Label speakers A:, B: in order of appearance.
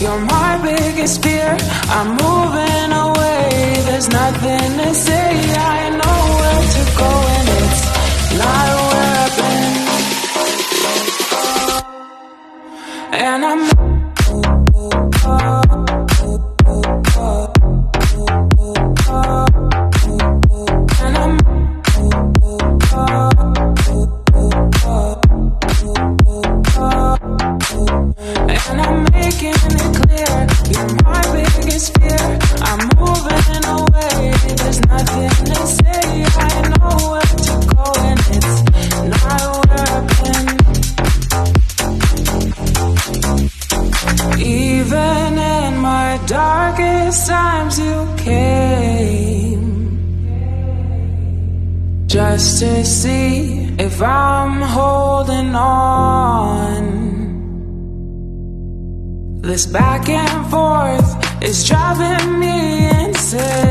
A: You're my biggest fear. I'm moving away. There's nothing to say. I know where to go and it's not where I've been. And I'm making it clear, you're my biggest fear. I'm moving away, there's nothing to say. I know where to go and it's not where I've been. Even in my darkest times you came, just to see if I'm holding on. This back and forth is driving me insane.